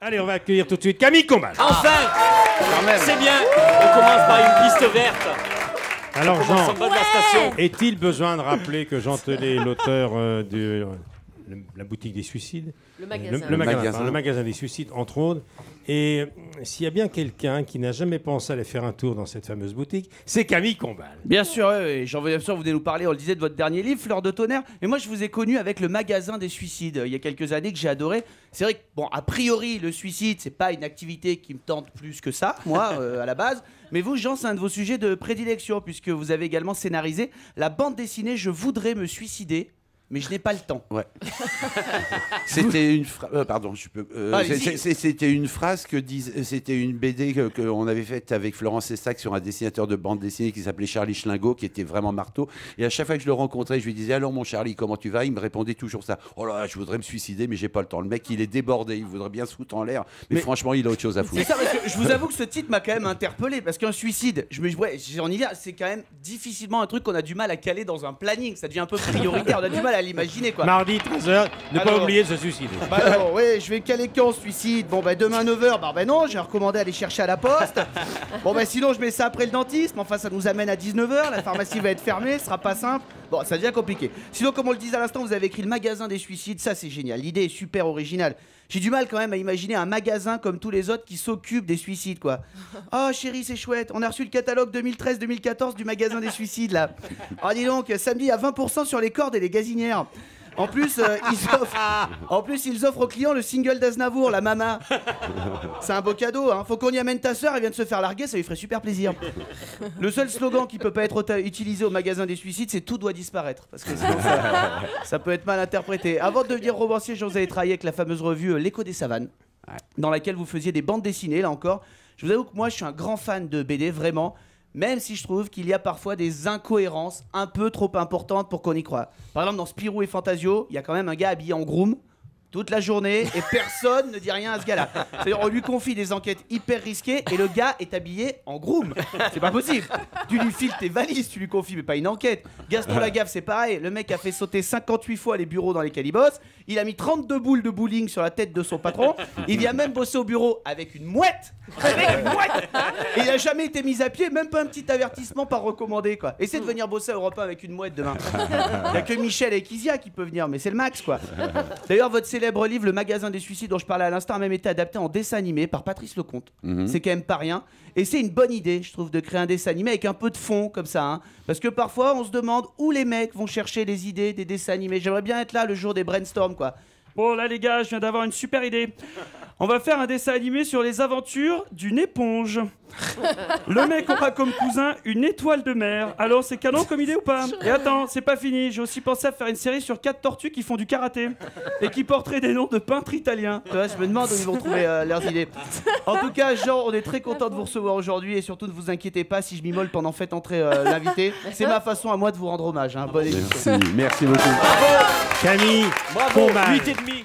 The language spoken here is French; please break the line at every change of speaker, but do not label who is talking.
Allez, on va accueillir tout de suite Camille Combal.
Enfin, c'est bien. On commence par une piste verte.
Alors Jean,
Ouais.
est-il besoin de rappeler que Jean Telet est l'auteur de la boutique des suicides,
Le magasin.
le magasin des suicides, entre autres. Et s'il y a bien quelqu'un qui n'a jamais pensé aller faire un tour dans cette fameuse boutique, c'est Camille Combal.
Bien sûr, oui. J'en veux bien sûr, vous venez nous parler, on le disait, de votre dernier livre, Fleur de tonnerre. Mais moi, je vous ai connu avec le magasin des suicides, il y a quelques années, que j'ai adoré. C'est vrai que, bon, a priori, le suicide, c'est pas une activité qui me tente plus que ça, moi, à la base. Mais vous, Jean, c'est un de vos sujets de prédilection, puisque vous avez également scénarisé la bande dessinée Je voudrais me suicider. Mais je n'ai pas le temps.
Ouais. C'était une pardon, je peux. C'était une phrase c'était une BD qu'on avait faite avec Florence Estac sur un dessinateur de bande dessinée qui s'appelait Charlie Schlingo, qui était vraiment marteau. Et à chaque fois que je le rencontrais, je lui disais alors mon Charlie, comment tu vas? Il me répondait toujours ça. Oh là, je voudrais me suicider, mais j'ai pas le temps. Le mec, il est débordé, il voudrait bien se foutre en l'air, mais franchement, il a autre chose à foutre.
C'est ça, parce que je vous avoue que ce titre m'a quand même interpellé, parce qu'un suicide, j'en y viens, c'est quand même difficilement un truc qu'on a du mal à caler dans un planning. Ça devient un peu prioritaire. On a du mal à l'imaginer, quoi.
Mardi 13h, ne pas oublier de se suicider.
Bah alors, ouais, je vais caler quand suicide? Bon bah demain 9h, bah non, j'ai recommandé d'aller chercher à la poste. Bon bah sinon je mets ça après le dentiste, mais enfin ça nous amène à 19h, la pharmacie va être fermée, ce sera pas simple. Bon, ça devient compliqué. Sinon, comme on le disait à l'instant, vous avez écrit le magasin des suicides, ça c'est génial, l'idée est super originale. J'ai du mal quand même à imaginer un magasin comme tous les autres qui s'occupe des suicides, quoi. Oh chérie, c'est chouette, on a reçu le catalogue 2013-2014 du magasin des suicides là. Oh dis donc, samedi il y a 20% sur les cordes et les gazinières. En plus, ils offrent aux clients le single d'Aznavour, la Mama. C'est un beau cadeau, hein. Faut qu'on y amène ta sœur, elle vient de se faire larguer, ça lui ferait super plaisir. Le seul slogan qui peut pas être utilisé au magasin des suicides, c'est tout doit disparaître. Parce que sinon, ça peut être mal interprété. Avant de devenir romancier, vous avez travaillé avec la fameuse revue L'écho des savanes, dans laquelle vous faisiez des bandes dessinées, là encore. Je vous avoue que moi, je suis un grand fan de BD, vraiment. Même si je trouve qu'il y a parfois des incohérences un peu trop importantes pour qu'on y croie. Par exemple, dans Spirou et Fantasio, il y a quand même un gars habillé en groom toute la journée et personne ne dit rien à ce gars-là. C'est-à-dire, on lui confie des enquêtes hyper risquées et le gars est habillé en groom. C'est pas possible. Tu lui files tes valises, tu lui confies, mais pas une enquête. Gaston Lagaffe, c'est pareil. Le mec a fait sauter 58 fois les bureaux dans lesquels il bosse. Il a mis 32 boules de bowling sur la tête de son patron. Il vient même bosser au bureau avec une mouette. Avec une mouette. Et il a jamais été mis à pied, même pas un petit avertissement par recommandé, quoi. Essaie de venir bosser à Europe 1 avec une mouette demain. Il y a que Michel et Kizia qui peuvent venir, mais c'est le max, quoi. D'ailleurs, votre célèbre livre, Le magasin des suicides, dont je parlais à l'instant, a même été adapté en dessin animé par Patrice Lecomte. C'est quand même pas rien. Et c'est une bonne idée, je trouve, de créer un dessin animé avec un peu de fond, comme ça. Hein. Parce que parfois, on se demande où les mecs vont chercher les idées des dessins animés. J'aimerais bien être là le jour des brainstorms, quoi. Bon, là, les gars, je viens d'avoir une super idée. On va faire un dessin animé sur les aventures d'une éponge. Le mec aura comme cousin une étoile de mer. Alors, c'est canon comme idée ou pas? Et attends, c'est pas fini. J'ai aussi pensé à faire une série sur 4 tortues qui font du karaté et qui porteraient des noms de peintres italiens. Tu vois, je me demande où ils vont trouver leurs idées. En tout cas, Jean, on est très content de vous recevoir aujourd'hui et surtout ne vous inquiétez pas si je m'immole pendant faites entrer l'invité. C'est ma façon à moi de vous rendre hommage. Hein. Bonne émission.
Merci beaucoup.
Camille
Bravo,
Combal.
8,5.